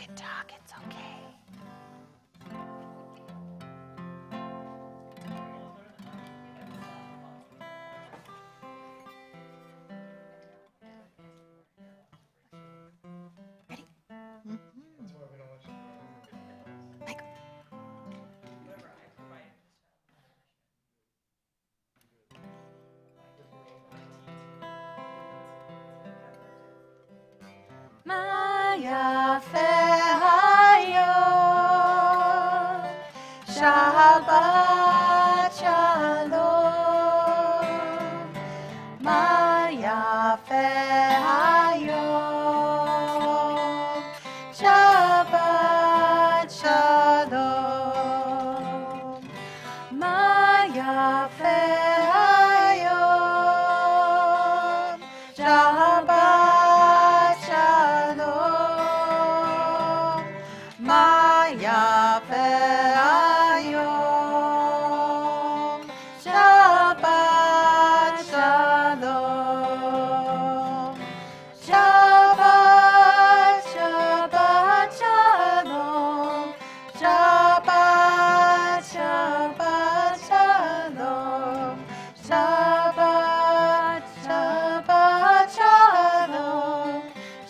can talk, it's okay. Ready? Like, Maya Fehayo Shabbat Shalom Maya Fehayo Shabbat Shalom Maya Fehayo Shabbat Shalom Maya Fehayo Shabbat Shalom Shabbat Shabbat Shalom Shabbat Shabbat Shalom Shabbat Shabbat Shalom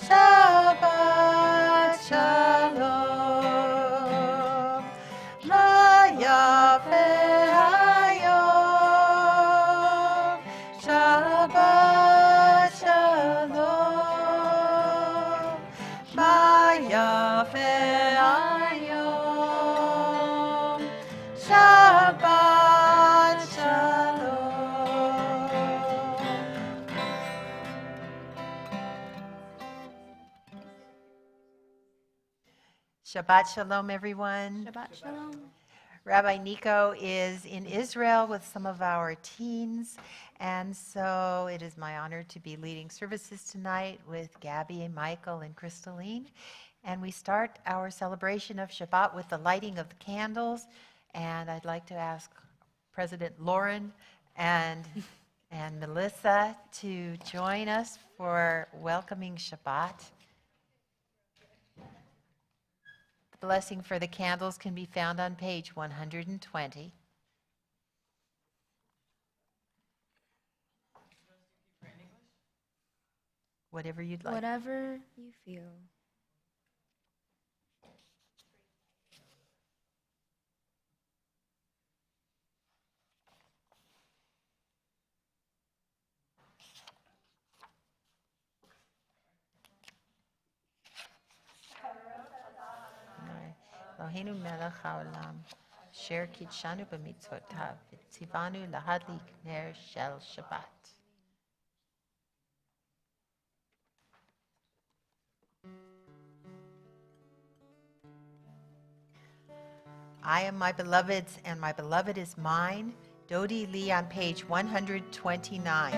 Shabbat Shalom Maya Fehayo Shabbat Shalom Maya Fehayo Shabbat Shalom. Shabbat Shalom, everyone. Shabbat Shalom. Rabbi Nico is in Israel with some of our teens, and so it is my honor to be leading services tonight with Gabby and Michael and Crystalline. And we start our celebration of Shabbat with the lighting of the candles, and I'd like to ask President Lauren and Melissa to join us for welcoming Shabbat. The blessing for the candles can be found on page 120. Whatever you'd like. Whatever you feel. Eloheinu melech haolam, asher kidshanu b'mitzvotav, v'tzivanu lahadlik ner shel Shabbat. I am my beloved's, and my beloved is mine. Dodi Lee on page 129.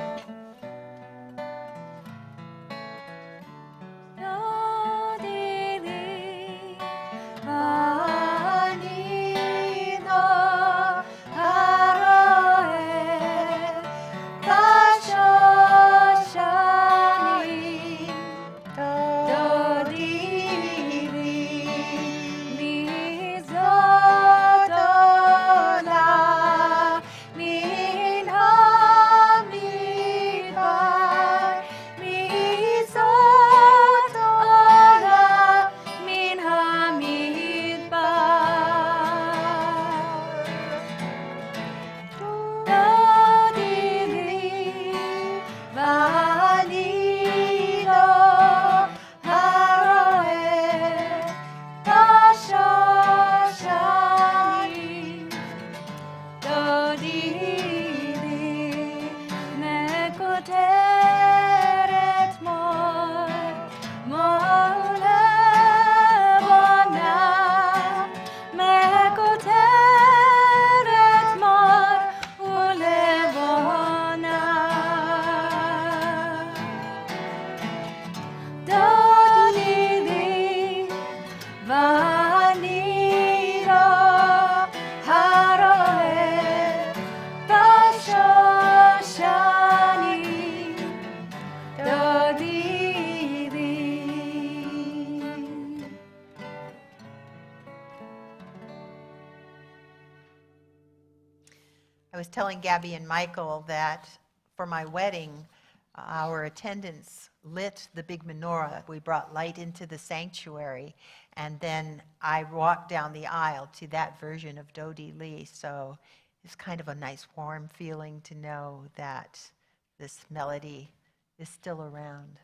I was telling Gabby and Michael that for my wedding, our attendants lit the big menorah. We brought light into the sanctuary, and then I walked down the aisle to that version of Dodi Lee. So it's kind of a nice warm feeling to know that this melody is still around.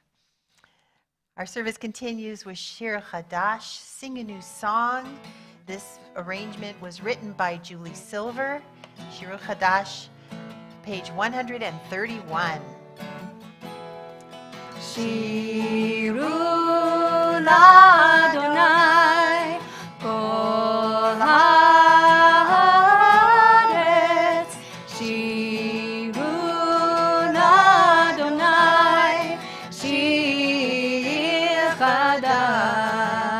Our service continues with Shir Chadash, Sing a New Song. This arrangement was written by Julie Silver. Shir Chadash, page 131. Shiru l'Adonai kol haaretz, Shiru l'Adonai shir chadash,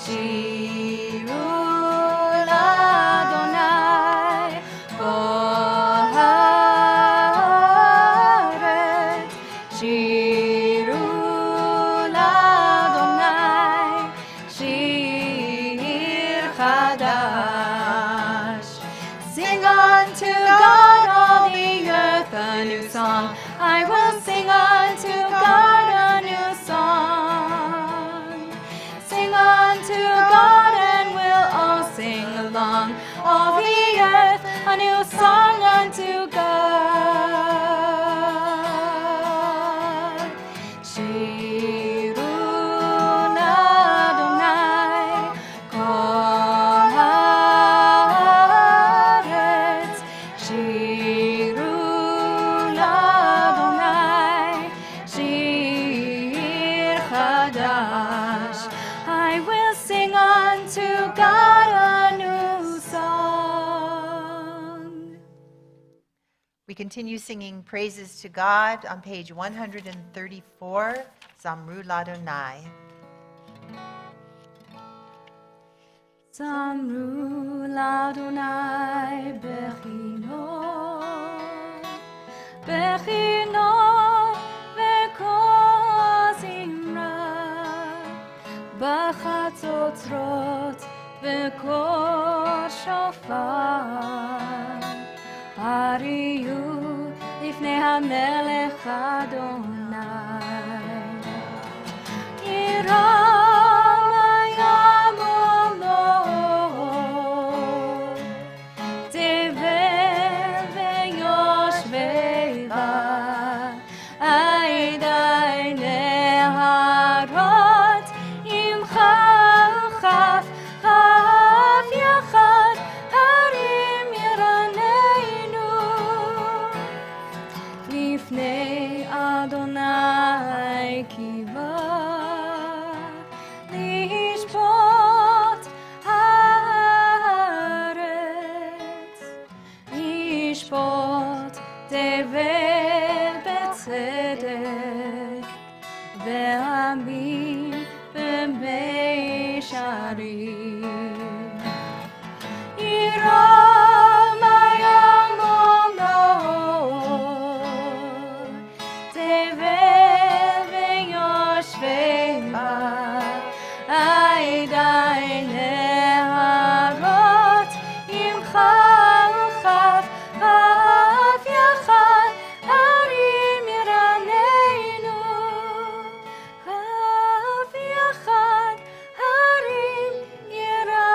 Shiru l'Adonai kol haaretz, Shiru l'Adonai shir chadash. Sing unto God all the earth a new song. I will sing unto God a new song. Sing unto God and we'll all sing along. All the earth a new song unto God. Shiru l'Adonai kol haaretz, Shiru l'Adonai shir chadash. I will sing unto God a new song. We continue singing praises to God on page 134, Zamru Ladonai. Zamru l'Adonai bechino, bechino v'kol zimra, b'chatzotzrot v'kol shofar, ariyu lifnei hamelech Adonai. לפני אדוני קיווה לשפוט הארץ, לשפוט תבל בצדק ועמים במישרים. ירום היום ומאור, תבל ויושבי בה, עדי נהרות עמך וכף אף יחד, הרים ירננו, אף יחד, הרים ירננו.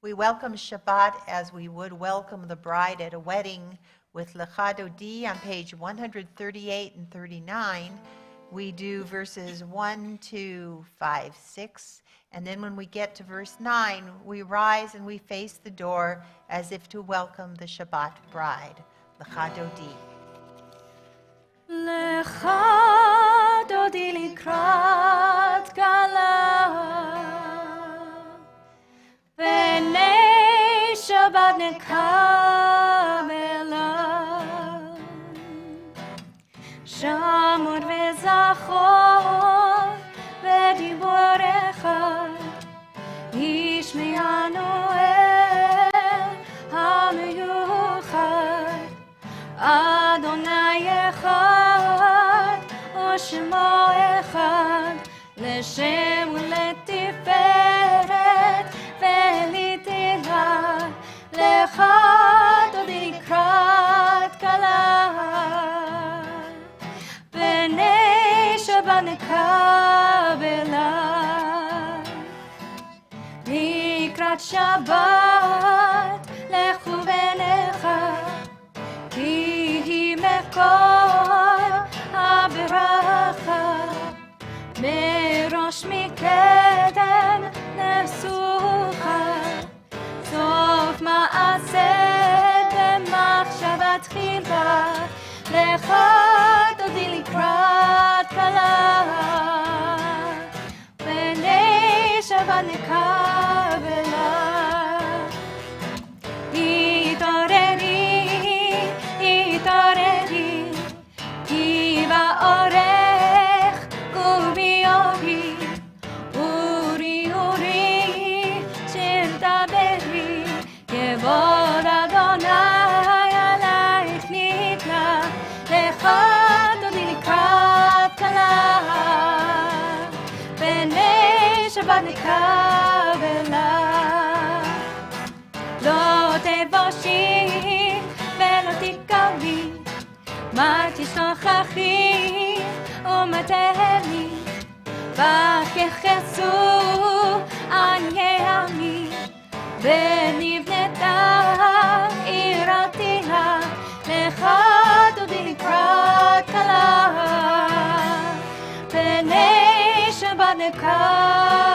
We welcome Shabbat as we would welcome the bride at a wedding with Lecha Dodi on page 138 and 39. We do verses 1, 2, 5, 6, and then when we get to verse 9, we rise and we face the door as if to welcome the Shabbat bride. Lecha Dodi. לך דודי לקראת כלה, בני שבת נקבלה, שמור וזכור בדיבורך, ישמענו אל המיוחד, אדוני אחד ושמו אחד, לשם לך דודי לקראת כלה בני שבת נקבלה לקראת שבת לכו בניך כי היא מקור הברכה מראש מקדם נפסוכה סוף מעשה במחשבה תחילה לך דודי לקראת כלה בני שבת נקבלה התעוררי כי באורך וביובי אורי שיר דברי כבוד אדוני עלייך נתלה לך דודי לקראת כלה בני שבת נקבלה לא תבושי ולא תקרבי מה תשכחי ומה תהני בך יחסו עניי עמי ונבנתה עירתיה לך דודי לקראת כלה בני שבת נקבלה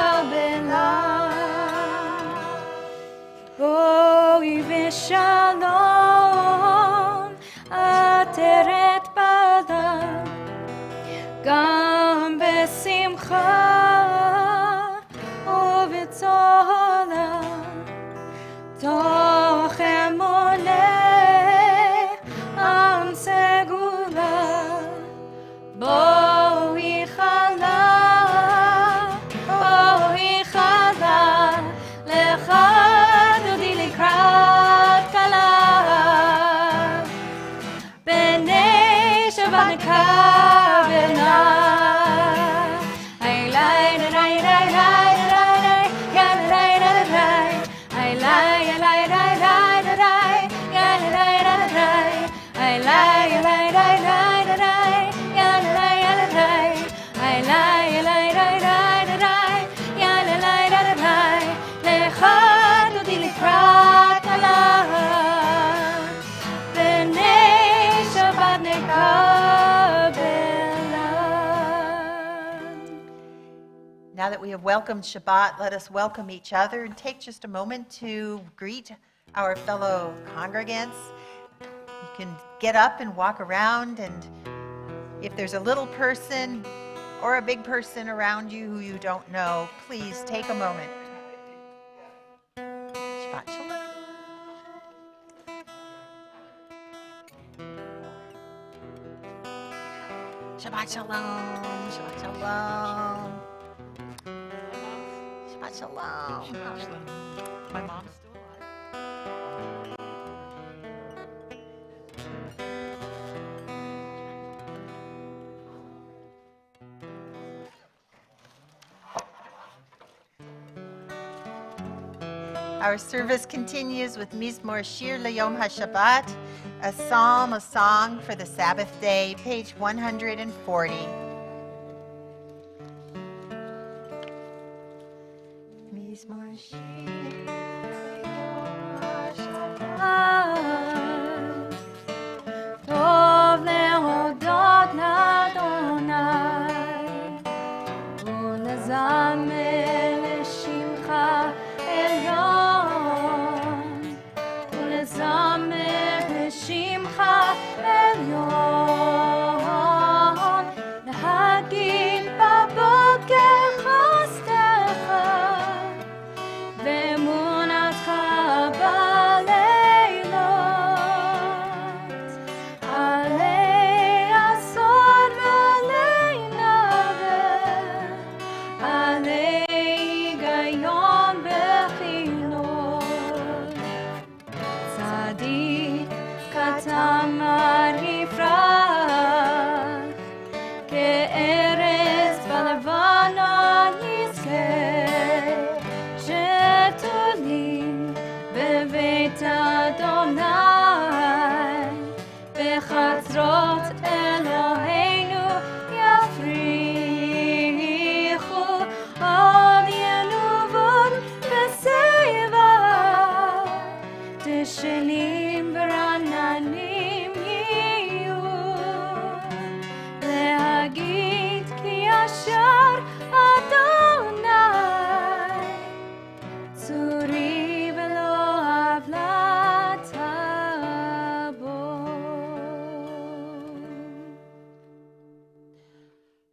אוי ושלום עטרת פדה גם בשמחה ובצהלה תוך אמונה עם סגולה בואי חלה לך דודי לקראת כלה בני שבת נקבלה לך דודי לקראת כלה בני שבת נקבלה. Now that we have welcomed Shabbat, let us welcome each other and take just a moment to greet our fellow congregants. You can get up and walk around, and if there's a little person or a big person around you who you don't know, please take a moment. Shabbat Shalom. Shabbat Shalom. Shabbat Shalom. Shabbat Shalom. My mom's still alive. Our service continues with Mizmor Shir L'Yom HaShabbat, a psalm, a song for the Sabbath day, page 140. Mizmor Shir L'Yom HaShabbat, Tov lehodot l'Adonai, ulezamer l'shimcha elyon, ulezamer l'shimcha elyon,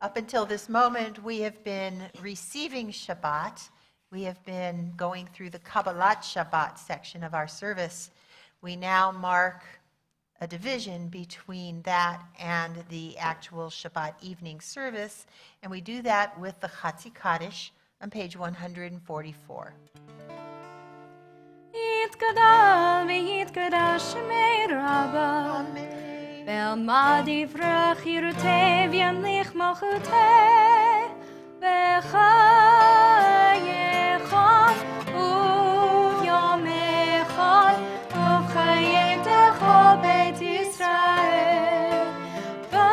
Up until this moment, we have been receiving Shabbat. We have been going through the Kabbalat Shabbat section of our service. We now mark a division between that and the actual Shabbat evening service, and we do that with the Chatzi Kaddish on page 144. יתגדל ויתקדש שמי רבה ועמד יברח חירותי וימליך מלכותי בחייך וביומך ובחייך בית ישראל בגלה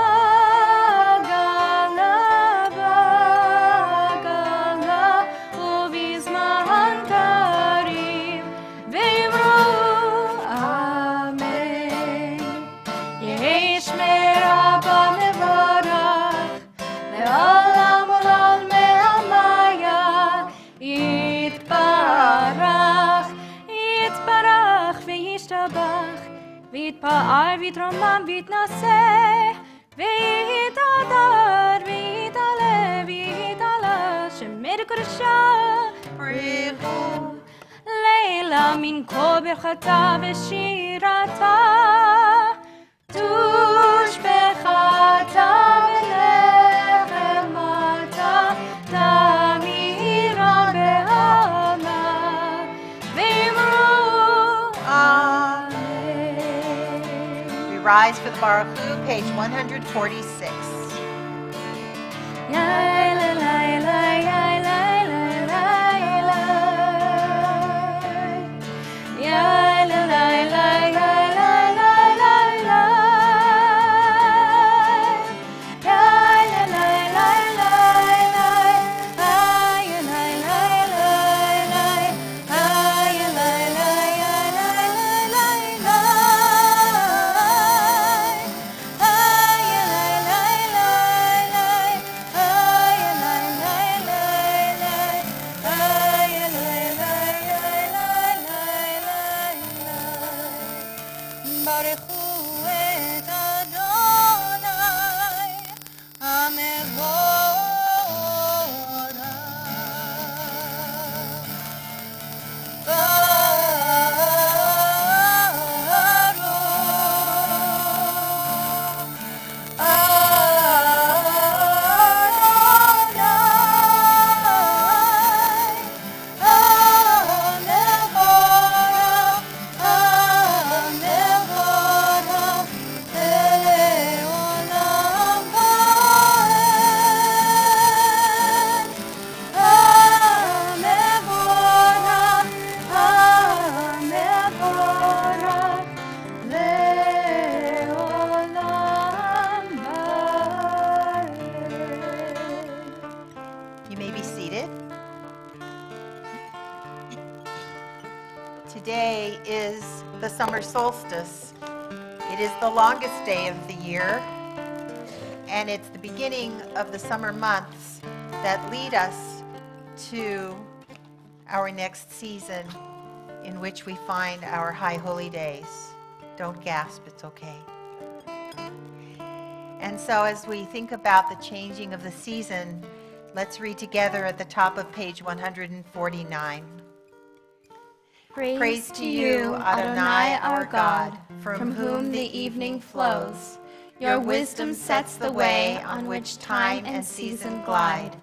ובזמן קריב ואמרו אמן. יהי שמי רבה מבורך לעולם עולם מהמיה יתברך יתברך וישתבח ויתפאר ויתרומם ויתנשא ויתהדר ויתעלה ויתעלה שמי קדושה בריחו לילה מן כל ברכתה ושירתה תושבחתה ונחמתה תמירה בעלמה ואמרו אמן. We rise for the Baruch Hu, page 146. Today is the summer solstice. It is the longest day of the year, and it's the beginning of the summer months that lead us to our next season in which we find our high holy days. Don't gasp, it's okay. And so as we think about the changing of the season, let's read together at the top of page 149. Praise to you, Adonai, our God, from whom the evening flows. Your wisdom sets the way on which time and season glide.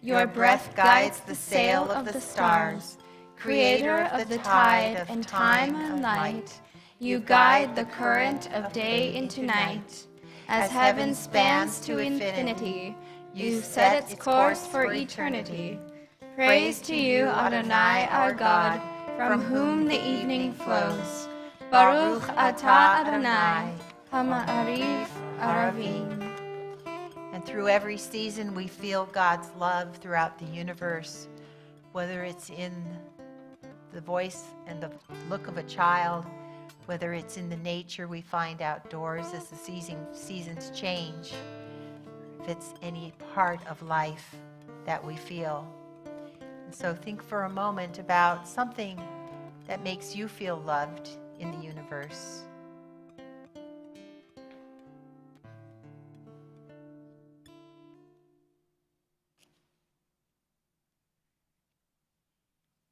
Your breath guides the sail of the stars, creator of the tide of time and light. You guide the current of day into night. As heaven spans to infinity, you set its course for eternity. Praise to you, Adonai, our God, from whom the evening flows. Baruch atah Adonai, hama'arif aravim. And through every season, we feel God's love throughout the universe, whether it's in the voice and the look of a child, whether it's in the nature we find outdoors as the seasons change, if it's any part of life that we feel. And so think for a moment about something that makes you feel loved in the universe.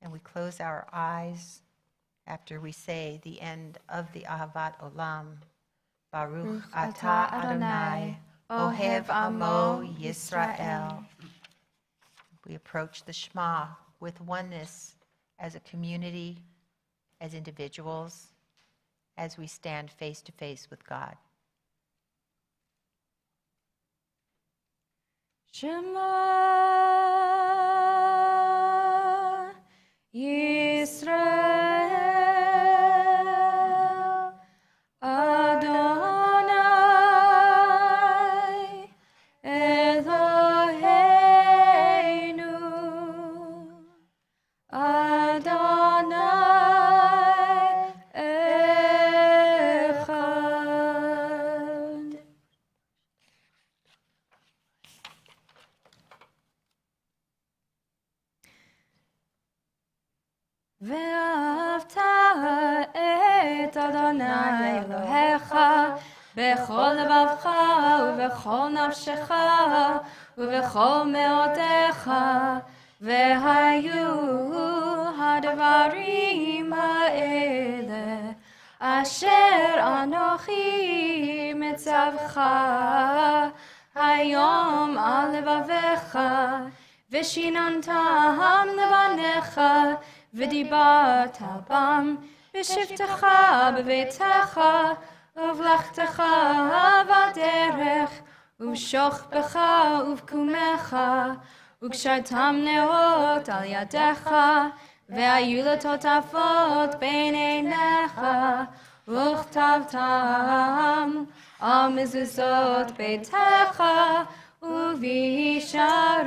And we close our eyes after we say the end of the Ahavat Olam. Baruch atah Adonai, Ohev Amo Yisrael. We approach the Shema with oneness as a community, as individuals, as we stand face to face with God. Shema Yisrael Adonai Eloheinu Adonai Echad. ואהבת את אדוני אלוהיך בכל לבבך ובכל נפשך ובכל מאודך, והיו הדברים האלה אשר אנוכי מצווך היום על לבביך, ושיננתם לבניך, ודיברת בם בשבתך בביתך, ובלכתך בדרך, ובשוכבך ובקומך, וקשרתם נאות על ידיך, והיו לטוטפות בין עיניך, וכתבתם על מזוזות ביתך ובשעריך.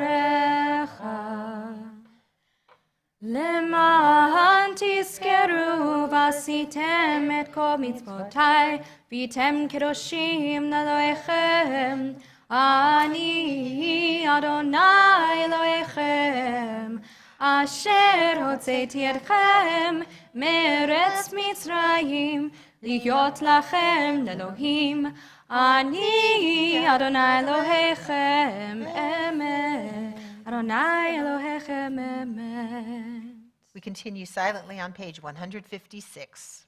למען תזכרו ועשיתם את כל מצוותיי, והייתם קדושים לאלוהיכם. אני אדוני אלוהיכם, אשר הוצאתי אתכם מארץ מצרים, להיות לכם לאלוהים. אני אדוני אלוהיכם אמת. Adonai Elohechem Emet. We continue silently on page 156.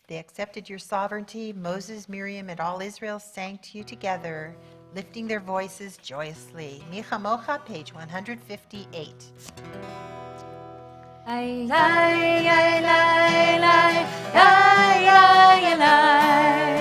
They accepted your sovereignty. Moses, Miriam, and all Israel sang to you together, lifting their voices joyously. Mi Chamocha, page 158. Ay, ay, ay, ay, ay, ay, ay, ay, ay, ay,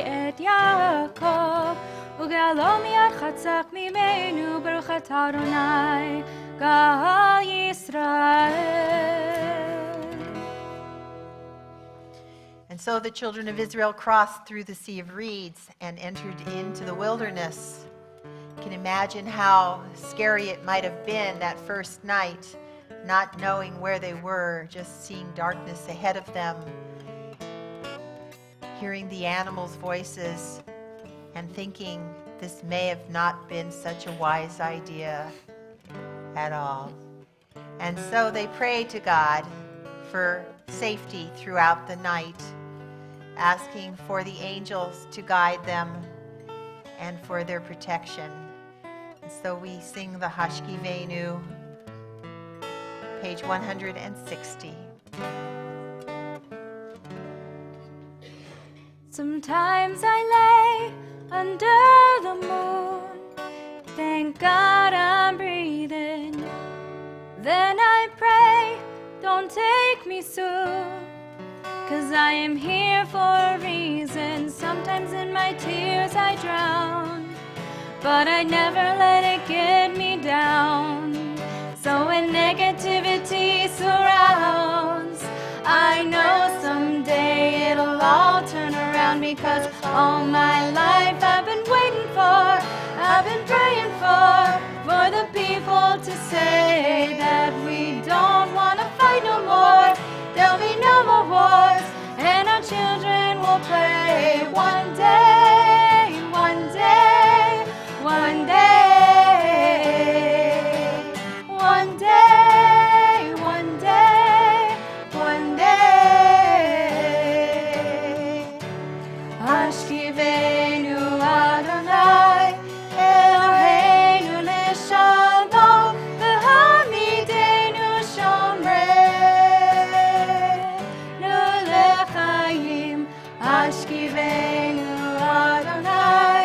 את יעקב, וגאלו מיד חצק ממנו, ברוך אתה אדוני גאל ישראל. And so the children of Israel crossed through the Sea of Reeds and entered into the wilderness. You can imagine how scary it might have been that first night, not knowing where they were, just seeing darkness ahead of them, hearing the animals' voices, and thinking this may have not been such a wise idea at all. And so they prayed to God for safety throughout the night, asking for the angels to guide them and for their protection. And so we sing the Hashkivenu, page 160. Sometimes I lay under the moon, thank God I'm breathing. Then I pray, don't take me soon, 'cause I am here for a reason. Sometimes in my tears I drown, but I never let it get me down. So when negativity surrounds, I know someday it'll all turn around, because all my life I've been waiting for, I've been praying for the people to say that we don't want to fight no more. There'll be no more wars, and our children will play one day, one day, one day, one day, one day, one day. Hashkivenu Adonai Eloheinu leshalom, v'hamidenu shomreinu lechaim. Hashkivenu Adonai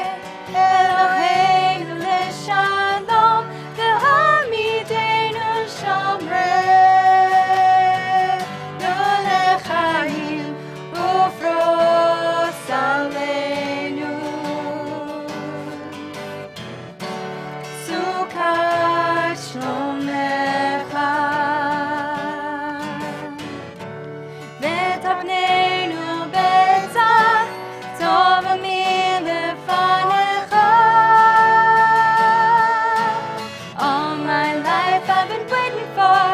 Eloheinu leshalom, v'hamidenu shomreinu lechaim, ufros aleinu. Sukkot shlomecha, v'tapneinu betzah tov milefanecha. All my life I've been waiting for,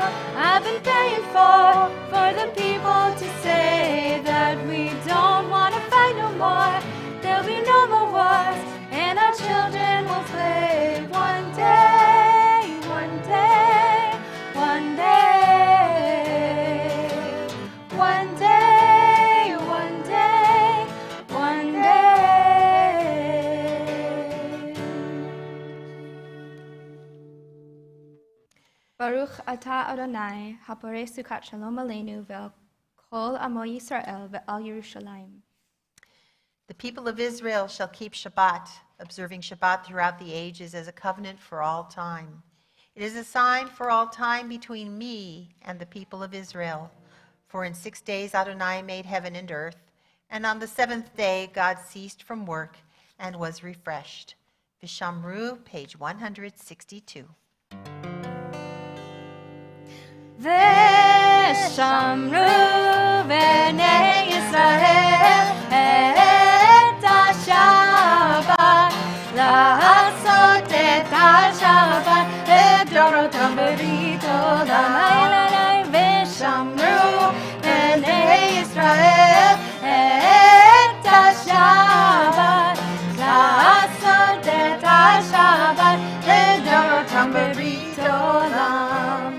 I've been praying for the people to say that we don't want to fight no more. There'll be no more wars, and our children will play one day, one day, one day, one day, one day, one day. Baruch atah Adonai, haporei sukat shalom aleinu ve'al kol amo Yisrael ve'al Yerushalayim. The people of Israel shall keep Shabbat, observing Shabbat throughout the ages as a covenant for all time. It is a sign for all time between me and the people of Israel. For in 6 days Adonai made heaven and earth, and on the seventh day God ceased from work and was refreshed. Vishamru, page 162. Veshamru bnei Yisrael et HaShabbat, לעשות את השבת לדורותם ברית עולם. ושמרו בני ישראל את השבת, לעשות את השבת לדורותם ברית עולם.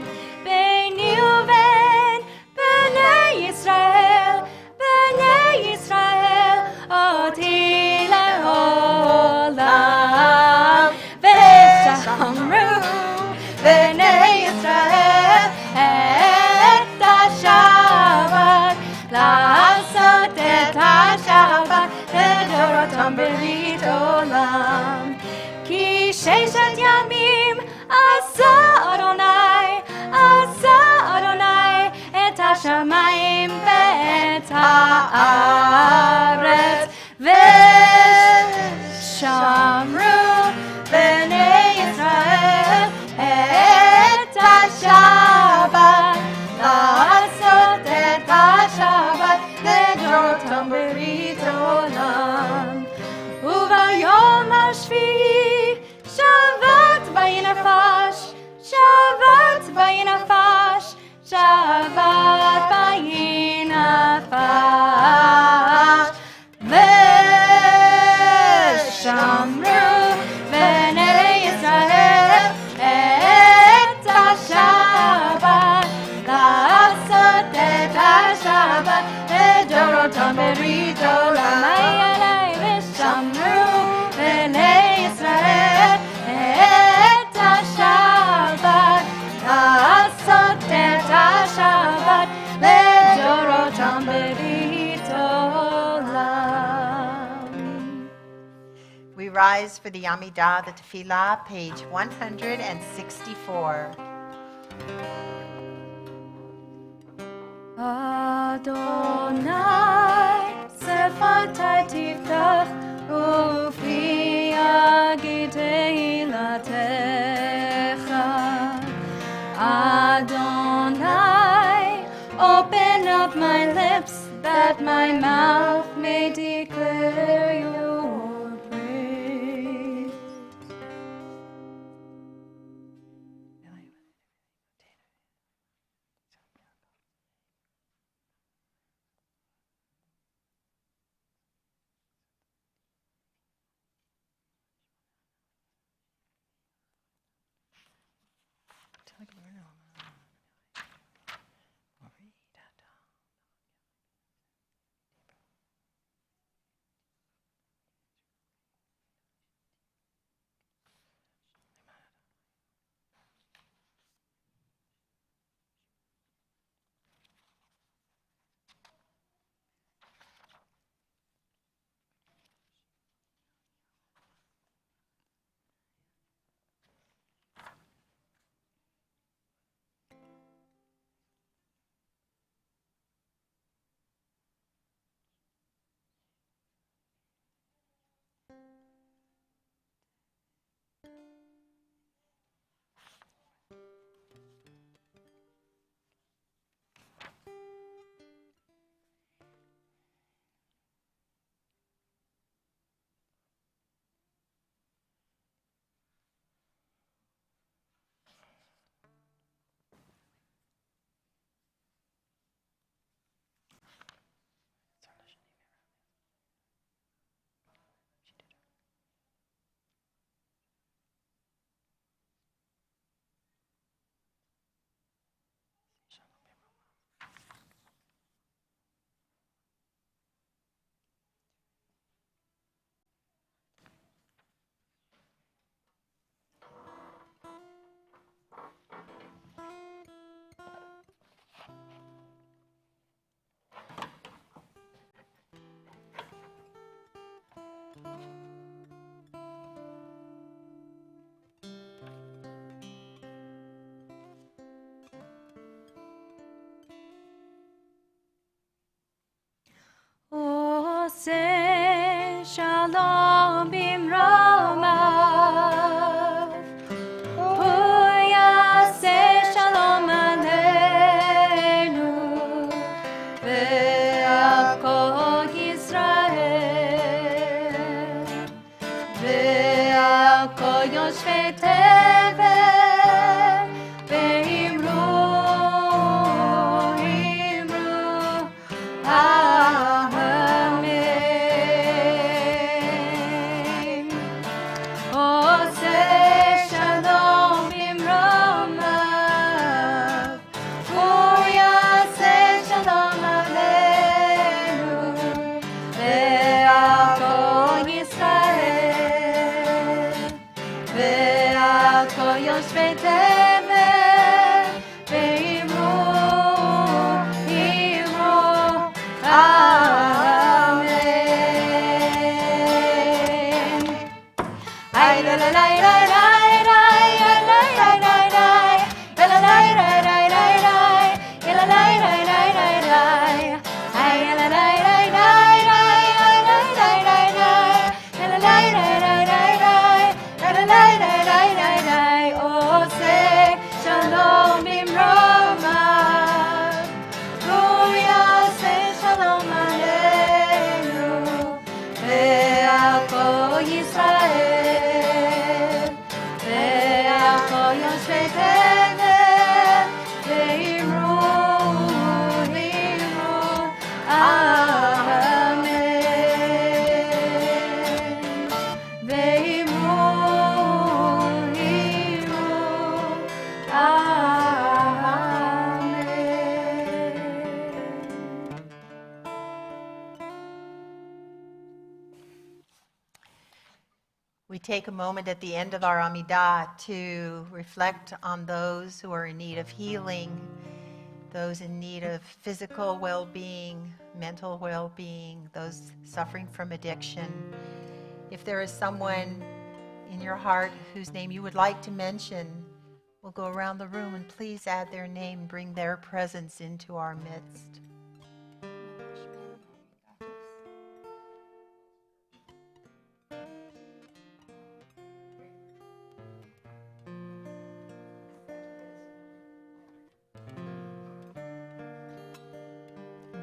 ביני ובין בני ישראל, בני ישראל, אותי לעולם. ושמרו בני ישראל את השבת, לעשות את השבת לדורותם ברית עולם. כי 6 ימים עשה אדוני את השמיים ואת הארץ, ושמרו בני ישראל את השבת, לעשות את השבת לדורותם ברית עולם. וביום השביעי שבת וינפש, שבת וינפש, שבת וינפש. ושמרו בני ישראל את השבת, לעשות את השבת לדורותם ברית עולם. ושמרו בני ישראל את השבת, לעשות את השבת לדורותם ברית עולם. We rise for the Amidah, the Tefillah, page 164. Adonai, שפתי תפתח ופי יגיד תהילתך. Adonai, open up my lips that my mouth may declare your praise. עושה שלום במרומיו, הוא יעשה שלום עלינו ועל כל ישראל ועל כל יושבי תבל, ואמרו יושבי תבל, ואמרו אמן. היי לה לה לה לה לה לה לה לה לה לה לה לה לה לה לה בעכו ישראל, בעכו יושבי תבל, ואמרו, אמן. ואמרו, We take a moment at the end of our Amidah to reflect on those who are in need of healing, those in need of physical well-being, mental well-being, those suffering from addiction. If there is someone in your heart whose name you would like to mention, we'll go around the room and please add their name, bring their presence into our midst.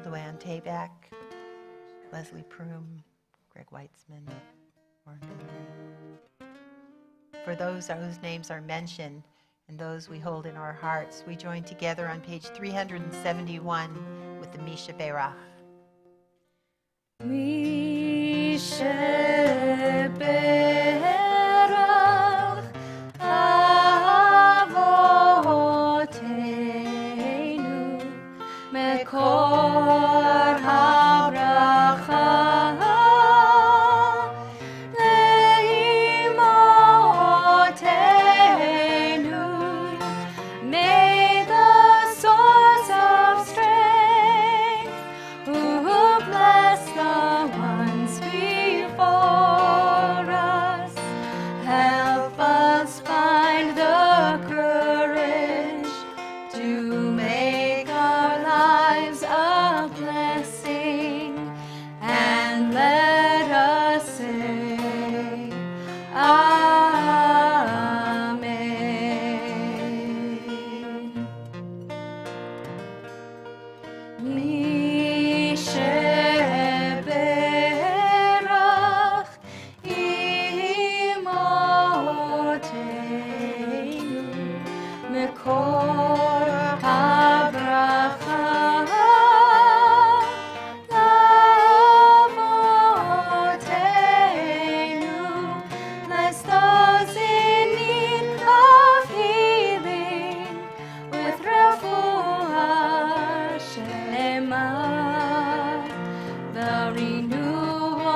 Luann Tabak, Leslie Proom, Greg Weitzman, Warren Benry. For those whose names are mentioned and those we hold in our hearts, we join together on page 371 with the Misha Berach. Misha Berach Avoteinu Mekor HaBracha Leimotenu. May the source of strength who bless the ones before us help us find the courage to make our lives a blessing, and let us say Amen. Misha Berach Imotenu Mekor HaBracha Lavotenu. Bless those in need of healing with refuah shlema, the renewal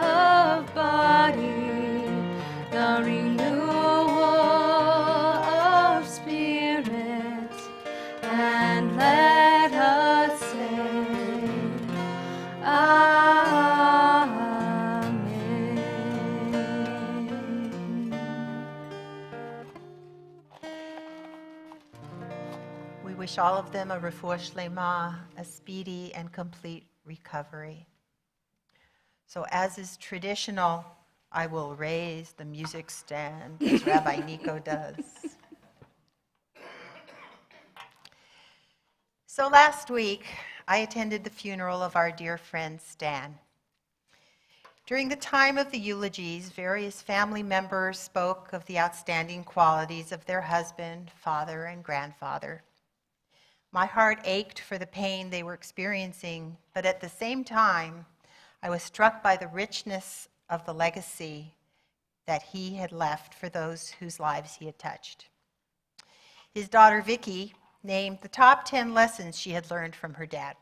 of body, the renewal of spirit, and let us say Amen. We wish all of them a refuah shlema, a speedy and complete recovery. So as is traditional, I will raise the music stand as Rabbi Nico does. So last week, I attended the funeral of our dear friend Stan. During the time of the eulogies, various family members spoke of the outstanding qualities of their husband, father, and grandfather. My heart ached for the pain they were experiencing, but at the same time, I was struck by the richness of the legacy that he had left for those whose lives he had touched. His daughter Vicky named the top 10 lessons she had learned from her dad.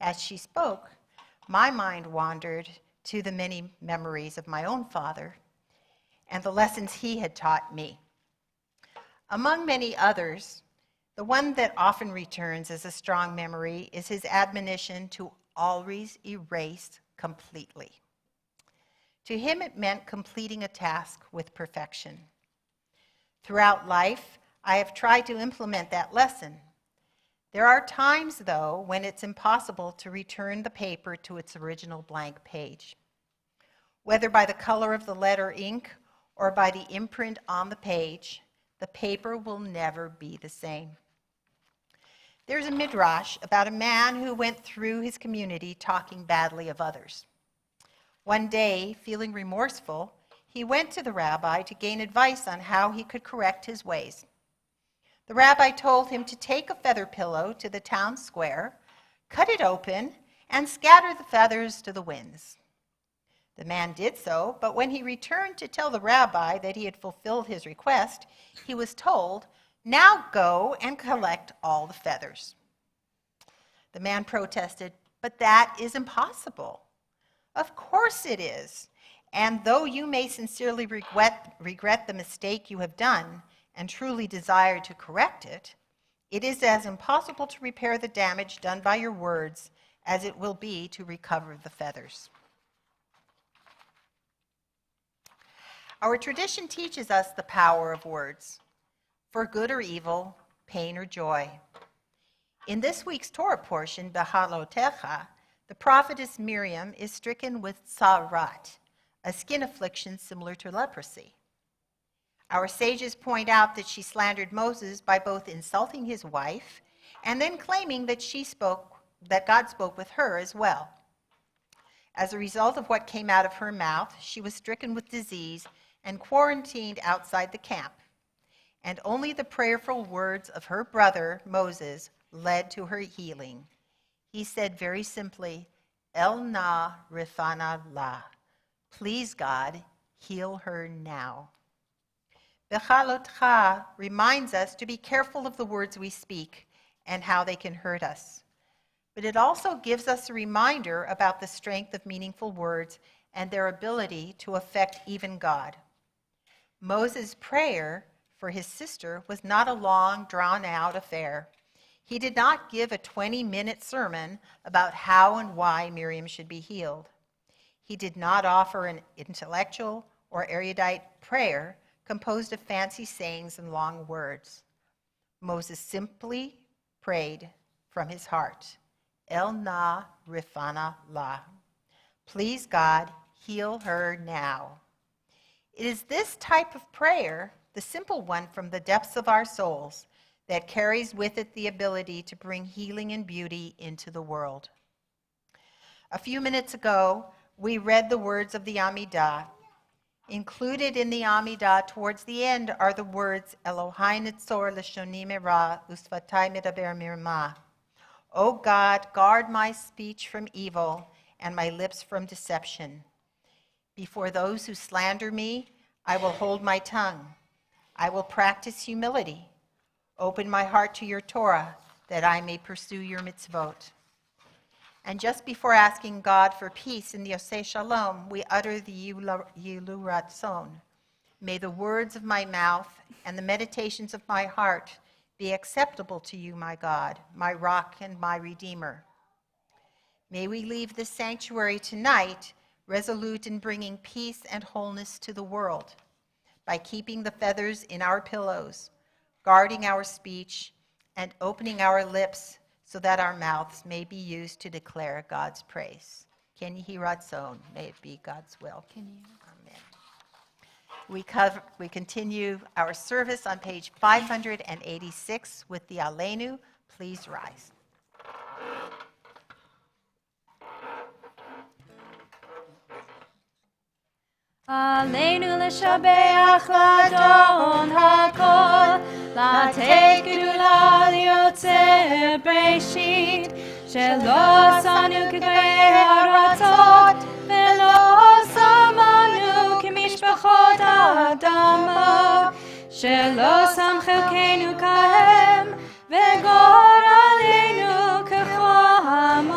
As she spoke, my mind wandered to the many memories of my own father and the lessons he had taught me. Among many others, the one that often returns as a strong memory is his admonition to always erase completely. To him, it meant completing a task with perfection. Throughout life, I have tried to implement that lesson. There are times, though, when it's impossible to return the paper to its original blank page. Whether by the color of the letter ink or by the imprint on the page, the paper will never be the same. There's a midrash about a man who went through his community talking badly of others. One day, feeling remorseful, he went to the rabbi to gain advice on how he could correct his ways. The rabbi told him to take a feather pillow to the town square, cut it open, and scatter the feathers to the winds. The man did so, but when he returned to tell the rabbi that he had fulfilled his request, he was told, "Now go and collect all the feathers." The man protested, "But that is impossible." "Of course it is. And though you may sincerely regret the mistake you have done and truly desire to correct it, it is as impossible to repair the damage done by your words as it will be to recover the feathers." Our tradition teaches us the power of words, for good or evil, pain or joy. In this week's Torah portion, Behalotecha, the prophetess Miriam is stricken with tsarat, a skin affliction similar to leprosy. Our sages point out that she slandered Moses by both insulting his wife and then claiming that God spoke with her as well. As a result of what came out of her mouth, she was stricken with disease and quarantined outside the camp. And only the prayerful words of her brother, Moses, led to her healing. He said very simply, "El na rifana la." Please, God, heal her now. Bechalotcha reminds us to be careful of the words we speak and how they can hurt us. But it also gives us a reminder about the strength of meaningful words and their ability to affect even God. Moses' prayer for his sister was not a long, drawn-out affair. He did not give a 20-minute sermon about how and why Miriam should be healed. He did not offer an intellectual or erudite prayer composed of fancy sayings and long words. Moses simply prayed from his heart, "El na rifana la." Please, God, heal her now. It is this type of prayer, the simple one from the depths of our souls, that carries with it the ability to bring healing and beauty into the world. A few minutes ago, we read the words of the Amidah. Included in the Amidah towards the end are the words, "Elohai nitzor leshoni mera usvatai medaber mirma." "O God, guard my speech from evil and my lips from deception. Before those who slander me, I will hold my tongue. I will practice humility. Open my heart to your Torah, that I may pursue your mitzvot." And just before asking God for peace in the Yosei Shalom, we utter the Yilu Ratzon. May the words of my mouth and the meditations of my heart be acceptable to you, my God, my rock and my redeemer. May we leave this sanctuary tonight resolute in bringing peace and wholeness to the world by keeping the feathers in our pillows, guarding our speech, and opening our lips so that our mouths may be used to declare God's praise. Ken Yehi Ratzon, may it be God's will. Amen. We continue our service on page 586 with the Aleinu. Please rise. עלינו לשבח לאדון הכל, לתת גדולה ליוצר בראשית, שלא עשנו כגויי הארצות, ולא שמנו כמשפחות האדמה, שלא שם חלקנו כהם, וגורלנו כחומם,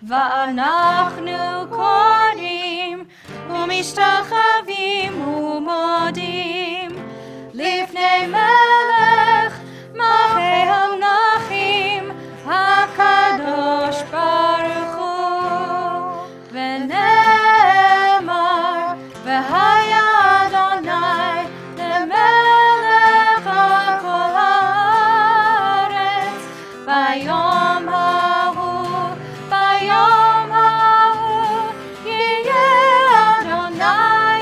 ואנחנו קוראים ומשתחווים ומודים לפני מלך מלכי המלכים הקדוש ברוך הוא, ונאמר והיה אדוני למלך על כל הארץ ביום ההוא יהיה אדוני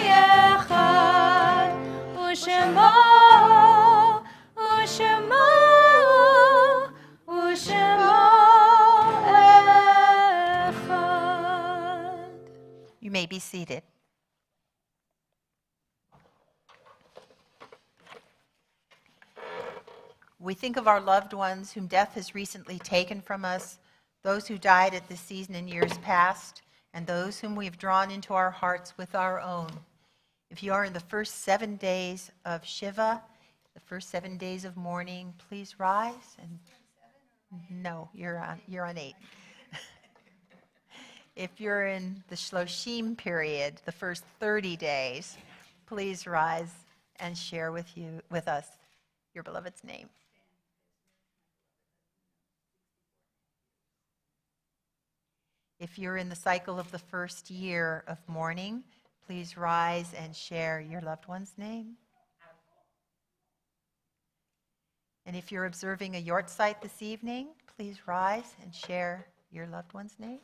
You may be seated. We think of our loved ones whom death has recently taken from us, those who died at this season in years past, and those whom we have drawn into our hearts with our own. If you are in the first 7 days of Shiva, the first 7 days of mourning, please rise. And no, you're on 8. If you're in the Shloshim period, the first 30 days, please rise and share with us your beloved's name. If you're in the cycle of the first year of mourning, please rise and share your loved one's name. And if you're observing a yortzeit this evening, please rise and share your loved one's name.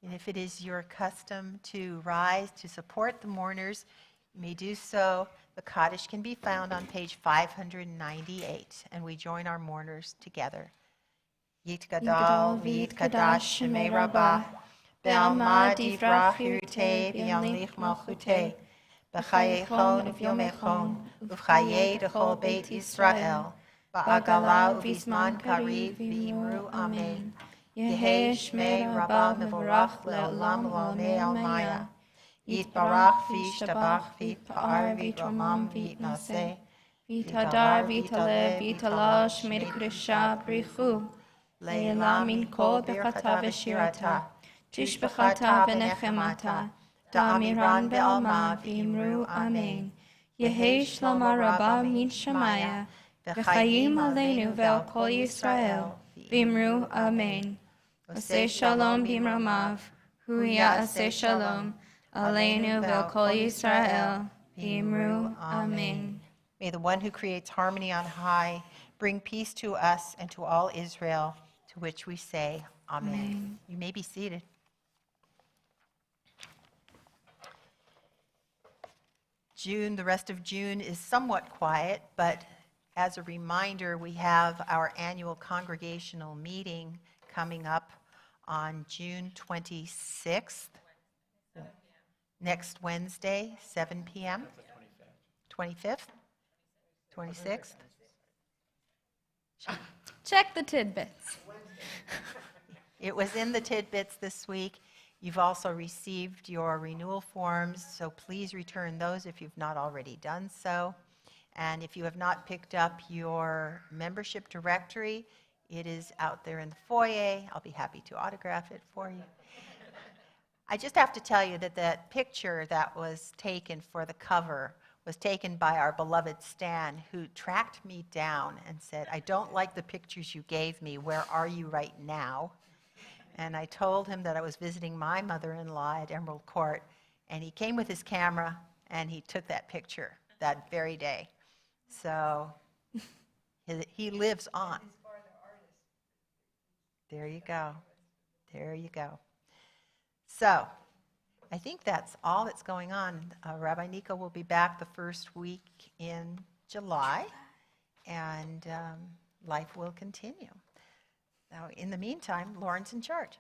And if it is your custom to rise to support the mourners, you may do so. The Kaddish can be found on page 598, and we join our mourners together. Yitgadal v'yitkadash shemei Rabbah, be'alma divrach yirteh v'yamlich malchuteh, b'chayechon uv'yomechon, uv'chayei d'chol beit Yisrael, ba'agala uv'izman kariv v'imru amen. Yehei shmei Rabbah mevorach le'olam v'almei almaya. Yitbarach v'yishtabach v'yitpa'ar v'yitromam v'yitnaseh, v'yitadar v'yitalev v'yitala shmei kedusha b'richu, le'ela min kol birchata v'shirata, tishbechata v'nechemata, da'amiran be'alma v'imru amen. Yehei shloma Rabbah min Shemaya, v'chayim aleinu ve'al kol Yisrael, v'imru amen. Oseh shalom b'imromav, hu ya'aseh shalom, aleinu ve'al kol Yisrael, v'imru amen. May the one who creates harmony on high bring peace to us and to all Israel, to which we say amen. Amen. You may be seated. The rest of June is somewhat quiet, but as a reminder, we have our annual congregational meeting coming up on June 26th, next Wednesday, 7 p.m. 25th? 26th? Check the tidbits. It was in the tidbits this week. You've also received your renewal forms, so please return those if you've not already done so. And if you have not picked up your membership directory, it is out there in the foyer. I'll be happy to autograph it for you. I just have to tell you that that picture that was taken for the cover was taken by our beloved Stan, who tracked me down and said, "I don't like the pictures you gave me. Where are you right now?" And I told him that I was visiting my mother-in-law at Emerald Court, and he came with his camera, and he took that picture that very day. So he lives on. There you go. There you go. So I think that's all that's going on. Rabbi Nico will be back the first week in July, and life will continue. Now, in the meantime, Lauren's in charge.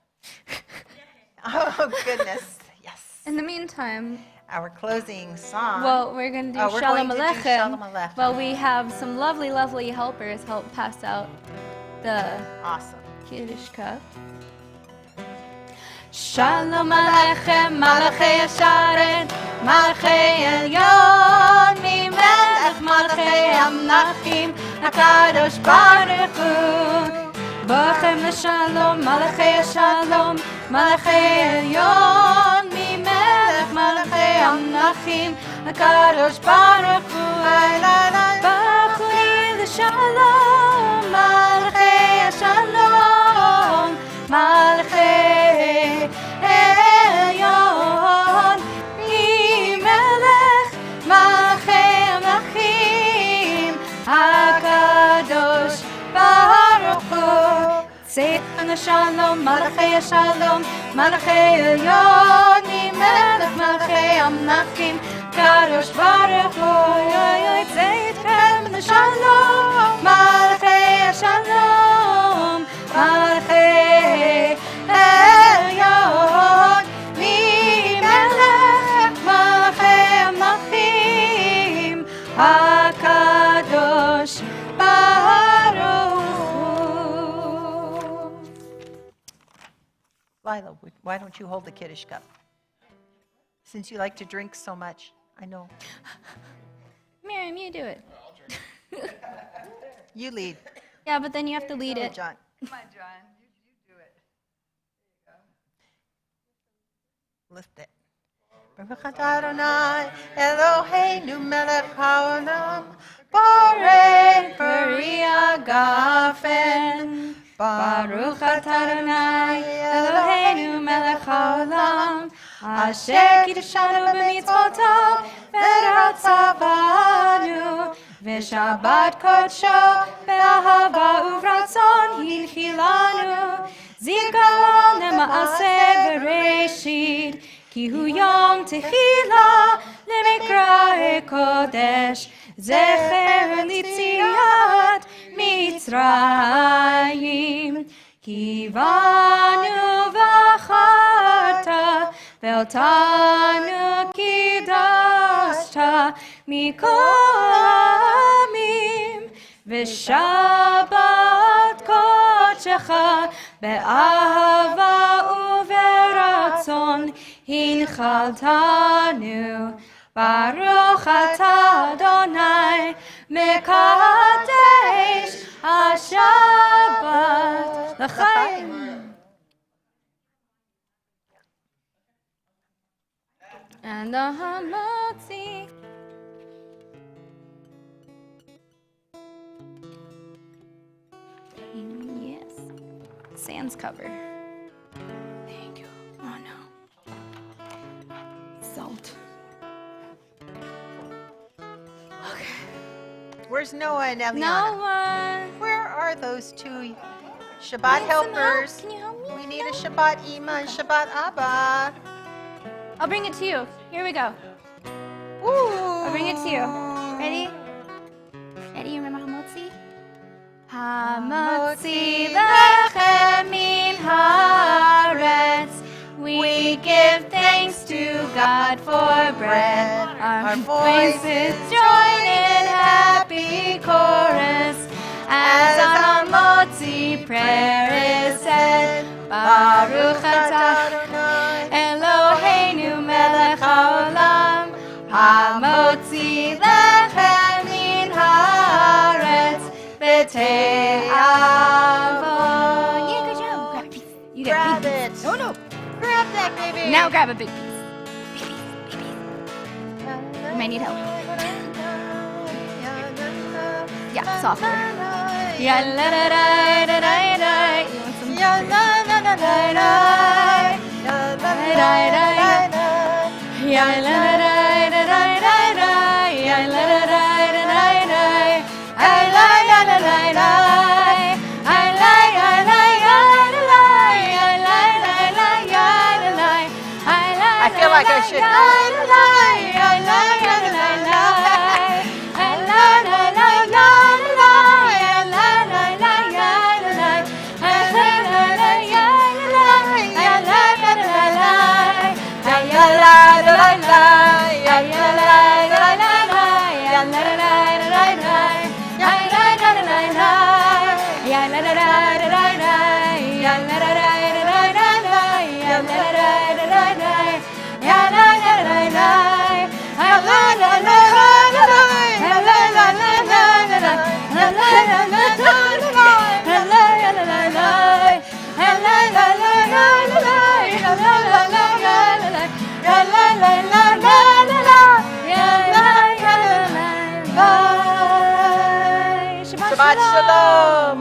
Oh, goodness. Yes. In the meantime, our closing song. Well, we're going to do Shalom Aleichem. Well, we have some lovely, lovely helpers help pass out the awesome Kiddush cup. Shalom Aleichem, Malachei Yasharet, Malachei Elyon, Mimelech Malachei Amlachim, HaKadosh Baruch Hu. Bochem L'Shalom, Malachei Shalom, Malachei Elyon, Mimelech Malachei Amlachim, HaKadosh Baruch Hu. Bochem L'Shalom, Malachei Shalom, Malachei Elyon, Mimelech Malachei Amlachim, HaKadosh Baruch Hu. Seichon Shalom, Malachei Shalom, Malachei Elyon, Mimelech Malachei Amlachim, Kadosh Baruch Hu. Seichon Shalom, Malachei Shalom, Lila, why don't you hold the Kiddush cup? Since you like to drink so much, I know. Miriam, you do it. You lead. Yeah, but then you have to lead Go, it. John. Come on, John. You do it. Lift it. Baruch atah Adonai Eloheinu melech haolam borei peri agafen. Baruch atah Adonai Eloheinu melech haolam asher kiddushanu b'mitzvotav v'ratza banu v'shabbat kodsho be'ahava uvratzon hinchilanu zikaron lema'aseh bereshit ki hu yom tehila lemikra kodesh zecher litziat Mitzrayim kivanu v'acharta ve'otanu kidashta mikol amim v'shabbat kodshecha be'ahava uveratzon hinchaltanu Baruch atah Adonai mekadesh Shabbat l'chaim. And the hamotzi. Yes. Sans cover. Thank you. Oh no. Salt. Where's Noah and Eliana? Noah. Where are those two Shabbat helpers? Can you help me? We need a Shabbat Ima and Shabbat Abba. I'll bring it to you. Here we go. Ooh. I'll bring it to you. Ready? Ready? You remember hamotzi? Hamotzi lechem min haaretz. We give thanks to God for bread. Our voices join in happy chorus as our hamotzi prayer is said. Baruch atah Eloheinu melech haolam hamotzi lechem min haaretz v'te'avo. Yeah, good job. Grab a piece. You get Grab a big it. piece. Oh no. Grab that, baby. Now grab a big piece. Big piece. Big piece. You might need help. Yeah, softer. Yeah, la da da da da da. You want some? Ya la la la la la. Ya la la la la la. Yeah, la da da da da da da. Yeah, la da da da da da. I like la la la la. I like la la la la. I like la la la la. I like. I feel like I should. Shabbat Shalom.